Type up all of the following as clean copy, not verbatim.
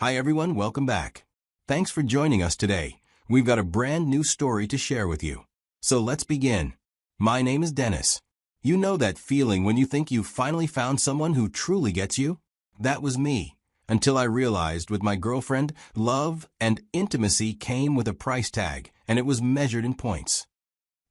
Hi everyone, welcome back. Thanks for joining us today. We've got a brand new story to share with you. So let's begin. My name is Dennis. You know that feeling when you think you've finally found someone who truly gets you? That was me. Until I realized with my girlfriend, love and intimacy came with a price tag, and it was measured in points.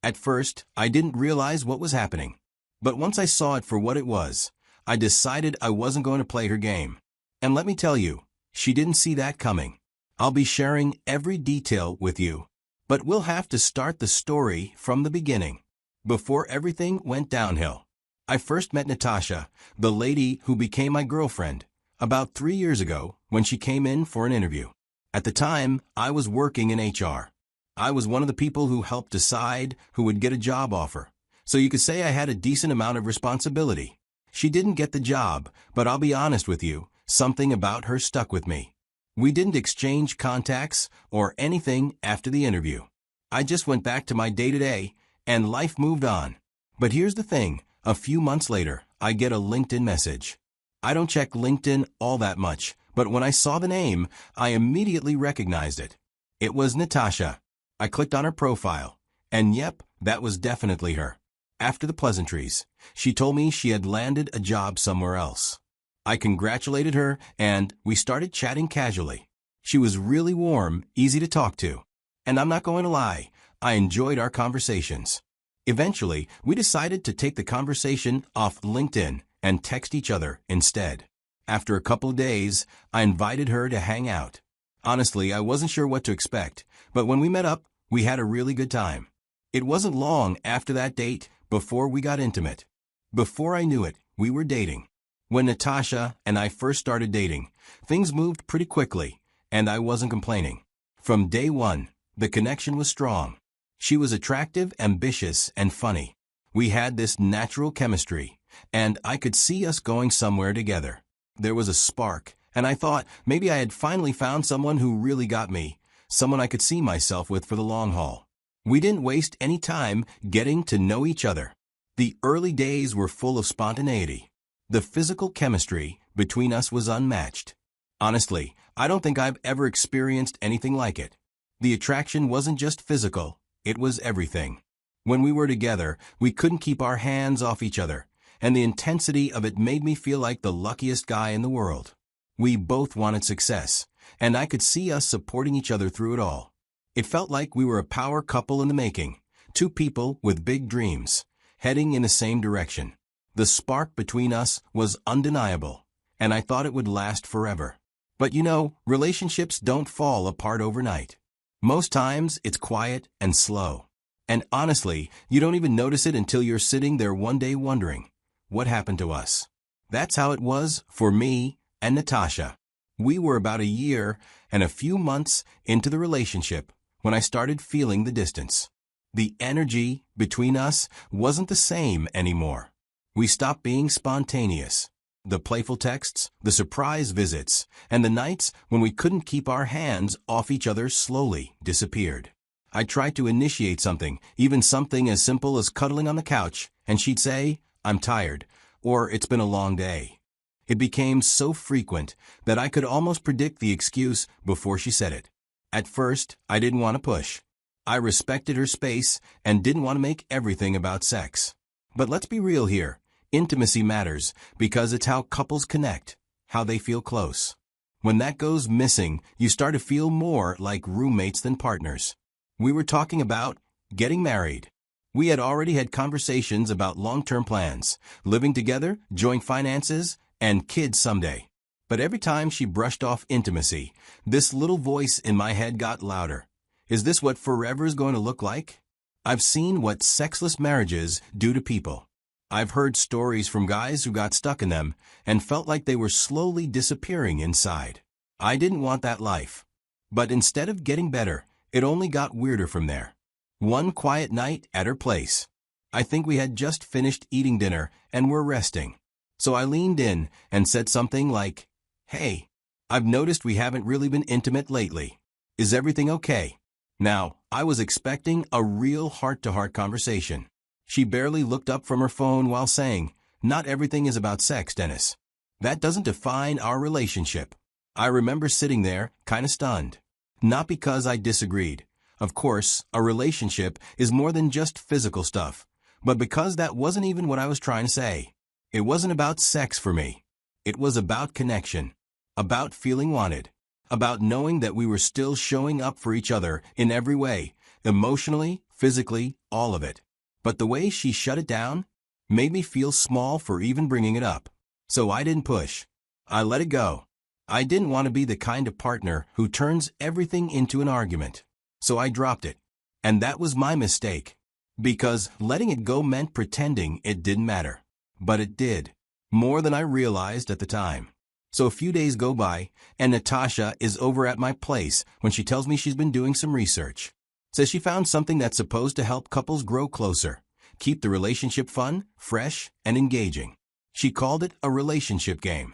At first, I didn't realize what was happening. But once I saw it for what it was, I decided I wasn't going to play her game. And let me tell you, she didn't see that coming. I'll be sharing every detail with you. But we'll have to start the story from the beginning, before everything went downhill. I first met Natasha, the lady who became my girlfriend, about 3 years ago when she came in for an interview. At the time, I was working in HR. I was one of the people who helped decide who would get a job offer. So you could say I had a decent amount of responsibility. She didn't get the job, but I'll be honest with you, something about her stuck with me. We didn't exchange contacts or anything after the interview. I just went back to my day-to-day, and life moved on. But here's the thing, a few months later, I get a LinkedIn message. I don't check LinkedIn all that much, but when I saw the name, I immediately recognized it. It was Natasha. I clicked on her profile, and yep, that was definitely her. After the pleasantries, she told me she had landed a job somewhere else. I congratulated her, and we started chatting casually. She was really warm, easy to talk to. And I'm not going to lie, I enjoyed our conversations. Eventually, we decided to take the conversation off LinkedIn and text each other instead. After a couple of days, I invited her to hang out. Honestly, I wasn't sure what to expect, but when we met up, we had a really good time. It wasn't long after that date before we got intimate. Before I knew it, we were dating. When Natasha and I first started dating, things moved pretty quickly, and I wasn't complaining. From day one, the connection was strong. She was attractive, ambitious, and funny. We had this natural chemistry, and I could see us going somewhere together. There was a spark, and I thought maybe I had finally found someone who really got me, someone I could see myself with for the long haul. We didn't waste any time getting to know each other. The early days were full of spontaneity. The physical chemistry between us was unmatched. Honestly, I don't think I've ever experienced anything like it. The attraction wasn't just physical, it was everything. When we were together, we couldn't keep our hands off each other, and the intensity of it made me feel like the luckiest guy in the world. We both wanted success, and I could see us supporting each other through it all. It felt like we were a power couple in the making, two people with big dreams, heading in the same direction. The spark between us was undeniable, and I thought it would last forever. But you know, relationships don't fall apart overnight. Most times, it's quiet and slow. And honestly, you don't even notice it until you're sitting there one day wondering, what happened to us? That's how it was for me and Natasha. We were about a year and a few months into the relationship when I started feeling the distance. The energy between us wasn't the same anymore. We stopped being spontaneous. The playful texts, the surprise visits, and the nights when we couldn't keep our hands off each other slowly disappeared. I tried to initiate something, even something as simple as cuddling on the couch, and she'd say, "I'm tired," or "It's been a long day." It became so frequent that I could almost predict the excuse before she said it. At first, I didn't want to push. I respected her space and didn't want to make everything about sex. But let's be real here. Intimacy matters because it's how couples connect, how they feel close. When that goes missing, you start to feel more like roommates than partners. We were talking about getting married. We had already had conversations about long-term plans, living together, joint finances, and kids someday. But every time she brushed off intimacy, this little voice in my head got louder. Is this what forever is going to look like? I've seen what sexless marriages do to people. I've heard stories from guys who got stuck in them and felt like they were slowly disappearing inside. I didn't want that life. But instead of getting better, it only got weirder from there. One quiet night at her place. I think we had just finished eating dinner and were resting. So I leaned in and said something like, "Hey, I've noticed we haven't really been intimate lately. Is everything okay?" Now, I was expecting a real heart-to-heart conversation. She barely looked up from her phone while saying, "Not everything is about sex, Dennis. That doesn't define our relationship." I remember sitting there, kinda stunned. Not because I disagreed. Of course, a relationship is more than just physical stuff. But because that wasn't even what I was trying to say. It wasn't about sex for me. It was about connection. About feeling wanted. About knowing that we were still showing up for each other in every way. Emotionally, physically, all of it. But the way she shut it down made me feel small for even bringing it up. So I didn't push. I let it go. I didn't want to be the kind of partner who turns everything into an argument. So I dropped it. And that was my mistake. Because letting it go meant pretending it didn't matter. But it did. More than I realized at the time. So a few days go by, and Natasha is over at my place when she tells me she's been doing some research. Says she found something that's supposed to help couples grow closer, keep the relationship fun, fresh, and engaging. She called it a relationship game.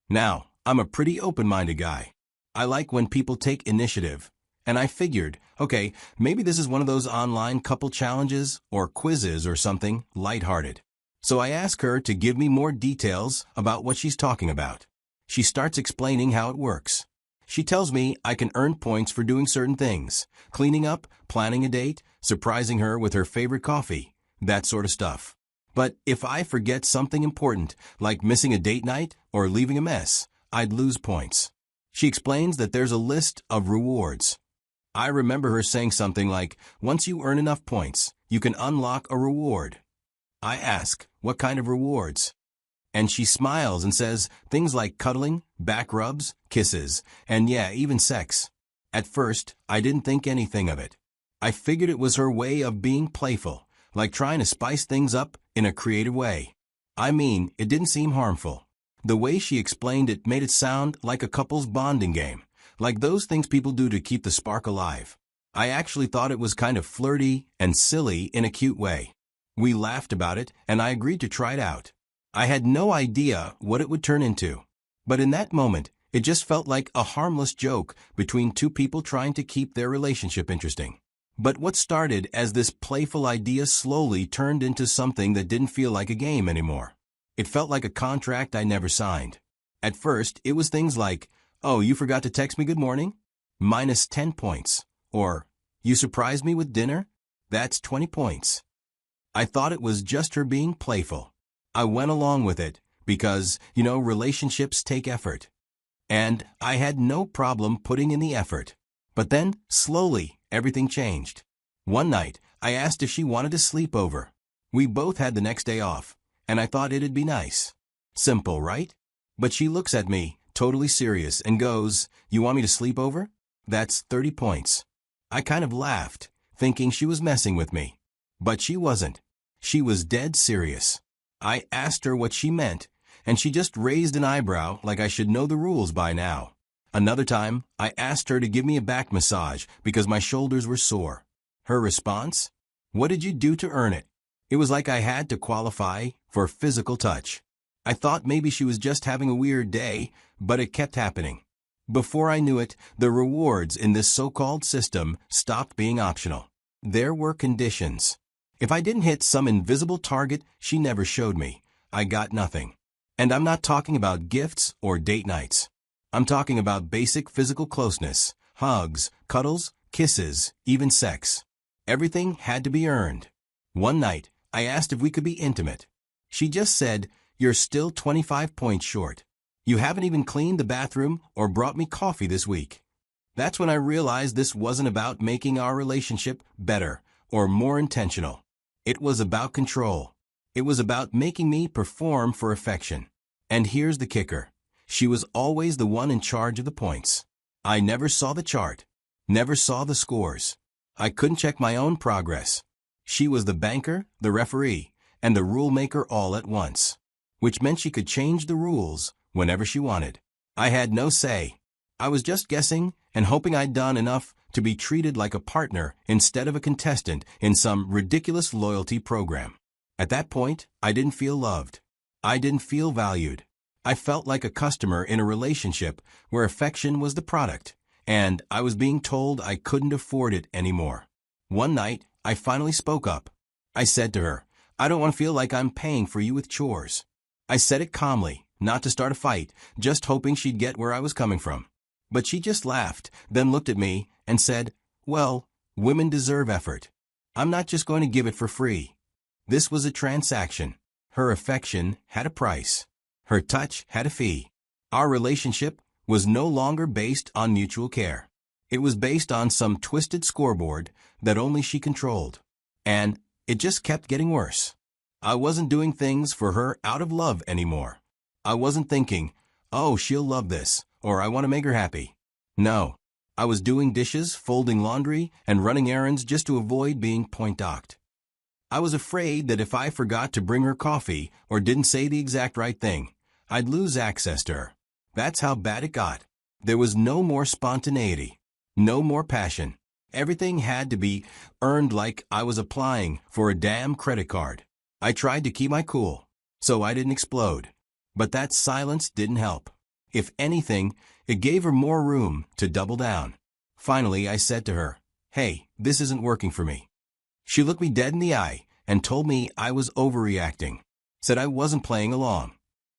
Now, I'm a pretty open-minded guy. I like when people take initiative. And I figured, okay, maybe this is one of those online couple challenges or quizzes or something lighthearted. So I ask her to give me more details about what she's talking about. She starts explaining how it works. She tells me I can earn points for doing certain things, cleaning up, planning a date, surprising her with her favorite coffee, that sort of stuff. But if I forget something important, like missing a date night or leaving a mess, I'd lose points. She explains that there's a list of rewards. I remember her saying something like, once you earn enough points, you can unlock a reward. I ask, what kind of rewards? And she smiles and says things like cuddling, back rubs, kisses, and yeah, even sex. At first, I didn't think anything of it. I figured it was her way of being playful, like trying to spice things up in a creative way. I mean, it didn't seem harmful. The way she explained it made it sound like a couple's bonding game, like those things people do to keep the spark alive. I actually thought it was kind of flirty and silly in a cute way. We laughed about it, and I agreed to try it out. I had no idea what it would turn into. But in that moment, it just felt like a harmless joke between two people trying to keep their relationship interesting. But what started as this playful idea slowly turned into something that didn't feel like a game anymore. It felt like a contract I never signed. At first, it was things like, oh, you forgot to text me good morning? Minus 10 points. Or, you surprised me with dinner? That's 20 points. I thought it was just her being playful. I went along with it because, relationships take effort. And I had no problem putting in the effort. But then, slowly, everything changed. One night, I asked if she wanted to sleep over. We both had the next day off, and I thought it'd be nice. Simple, right? But she looks at me, totally serious, and goes, you want me to sleep over? That's 30 points. I kind of laughed, thinking she was messing with me. But she wasn't. She was dead serious. I asked her what she meant, and she just raised an eyebrow like I should know the rules by now. Another time, I asked her to give me a back massage because my shoulders were sore. Her response? What did you do to earn it? It was like I had to qualify for physical touch. I thought maybe she was just having a weird day, but it kept happening. Before I knew it, the rewards in this so-called system stopped being optional. There were conditions. If I didn't hit some invisible target she never showed me, I got nothing. And I'm not talking about gifts or date nights. I'm talking about basic physical closeness, hugs, cuddles, kisses, even sex. Everything had to be earned. One night, I asked if we could be intimate. She just said, you're still 25 points short. You haven't even cleaned the bathroom or brought me coffee this week. That's when I realized this wasn't about making our relationship better or more intentional. It was about control. It was about making me perform for affection. And here's the kicker. She was always the one in charge of the points. I never saw the chart. Never saw the scores. I couldn't check my own progress. She was the banker, the referee, and the rule maker all at once. Which meant she could change the rules whenever she wanted. I had no say. I was just guessing and hoping I'd done enough to be treated like a partner instead of a contestant in some ridiculous loyalty program. At that point, I didn't feel loved. I didn't feel valued. I felt like a customer in a relationship where affection was the product, and I was being told I couldn't afford it anymore. One night, I finally spoke up. I said to her, I don't want to feel like I'm paying for you with chores. I said it calmly, not to start a fight, just hoping she'd get where I was coming from. But she just laughed, then looked at me and said, "Well, women deserve effort. I'm not just going to give it for free." This was a transaction. Her affection had a price. Her touch had a fee. Our relationship was no longer based on mutual care. It was based on some twisted scoreboard that only she controlled. And it just kept getting worse. I wasn't doing things for her out of love anymore. I wasn't thinking, "Oh, she'll love this," or "I want to make her happy." No. I was doing dishes, folding laundry, and running errands just to avoid being point-docked. I was afraid that if I forgot to bring her coffee or didn't say the exact right thing, I'd lose access to her. That's how bad it got. There was no more spontaneity, no more passion. Everything had to be earned like I was applying for a damn credit card. I tried to keep my cool, so I didn't explode. But that silence didn't help. If anything, it gave her more room to double down. Finally, I said to her, "Hey, this isn't working for me." She looked me dead in the eye and told me I was overreacting, said I wasn't playing along.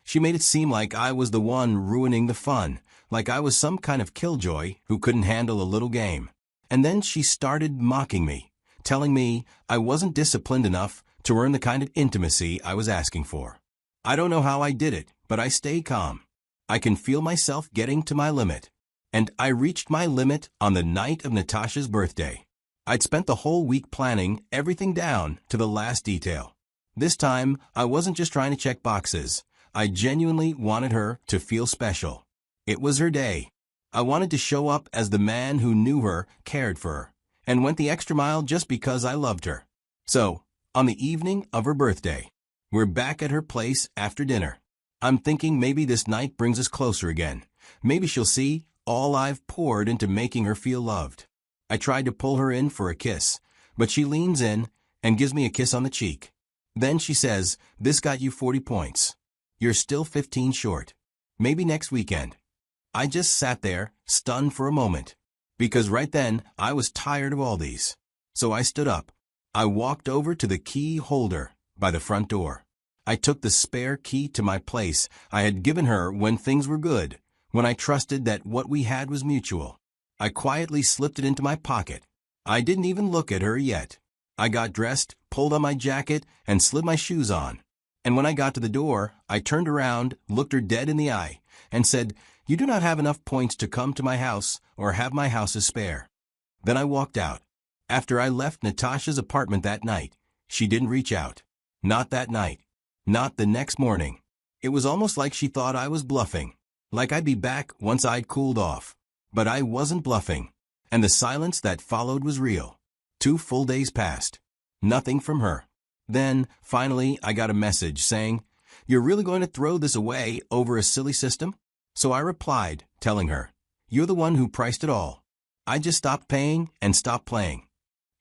She made it seem like I was the one ruining the fun, like I was some kind of killjoy who couldn't handle a little game. And then she started mocking me, telling me I wasn't disciplined enough to earn the kind of intimacy I was asking for. I don't know how I did it, but I stayed calm. I can feel myself getting to my limit. And I reached my limit on the night of Natasha's birthday. I'd spent the whole week planning everything down to the last detail. This time, I wasn't just trying to check boxes. I genuinely wanted her to feel special. It was her day. I wanted to show up as the man who knew her, cared for her, and went the extra mile just because I loved her. So, on the evening of her birthday, we're back at her place after dinner. I'm thinking maybe this night brings us closer again. Maybe she'll see all I've poured into making her feel loved. I tried to pull her in for a kiss, but she leans in and gives me a kiss on the cheek. Then she says, "This got you 40 points. You're still 15 short. Maybe next weekend." I just sat there, stunned for a moment, because right then I was tired of all these. So I stood up. I walked over to the key holder by the front door. I took the spare key to my place I had given her when things were good, when I trusted that what we had was mutual. I quietly slipped it into my pocket. I didn't even look at her yet. I got dressed, pulled on my jacket, and slid my shoes on. And when I got to the door, I turned around, looked her dead in the eye, and said, "You do not have enough points to come to my house or have my house as spare." Then I walked out. After I left Natasha's apartment that night, she didn't reach out. Not that night. Not the next morning. It was almost like she thought I was bluffing, like I'd be back once I'd cooled off. But I wasn't bluffing, and the silence that followed was real. 2 full days passed. Nothing from her. Then, finally, I got a message saying, "You're really going to throw this away over a silly system?" So I replied, telling her, "You're the one who priced it all. I just stopped paying and stopped playing."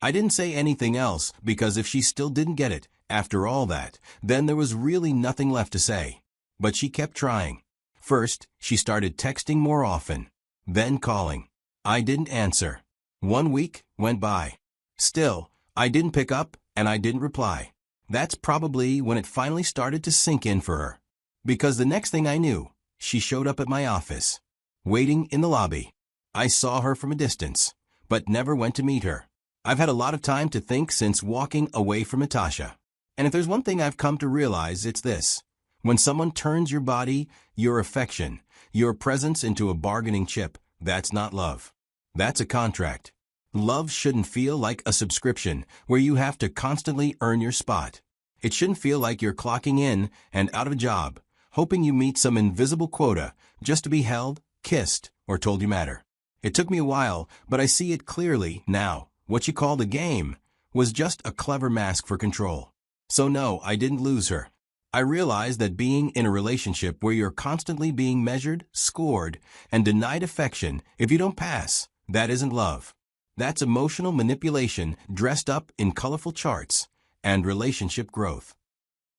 I didn't say anything else because if she still didn't get it, after all that, then there was really nothing left to say. But she kept trying. First, she started texting more often, then calling. I didn't answer. 1 week went by. Still, I didn't pick up and I didn't reply. That's probably when it finally started to sink in for her. Because the next thing I knew, she showed up at my office, waiting in the lobby. I saw her from a distance, but never went to meet her. I've had a lot of time to think since walking away from Natasha. And if there's one thing I've come to realize, it's this. When someone turns your body, your affection, your presence into a bargaining chip, that's not love. That's a contract. Love shouldn't feel like a subscription where you have to constantly earn your spot. It shouldn't feel like you're clocking in and out of a job, hoping you meet some invisible quota just to be held, kissed, or told you matter. It took me a while, but I see it clearly now. What you called a game was just a clever mask for control. So no, I didn't lose her. I realized that being in a relationship where you're constantly being measured, scored, and denied affection if you don't pass, that isn't love. That's emotional manipulation dressed up in colorful charts and relationship growth.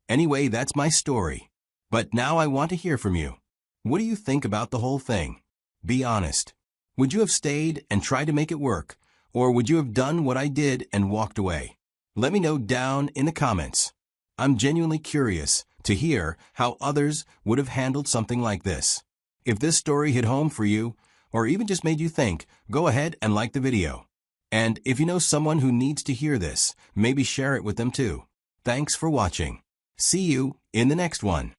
Anyway, that's my story. But now I want to hear from you. What do you think about the whole thing? Be honest. Would you have stayed and tried to make it work, or would you have done what I did and walked away? Let me know down in the comments. I'm genuinely curious to hear how others would have handled something like this. If this story hit home for you, or even just made you think, go ahead and like the video. And if you know someone who needs to hear this, maybe share it with them too. Thanks for watching. See you in the next one.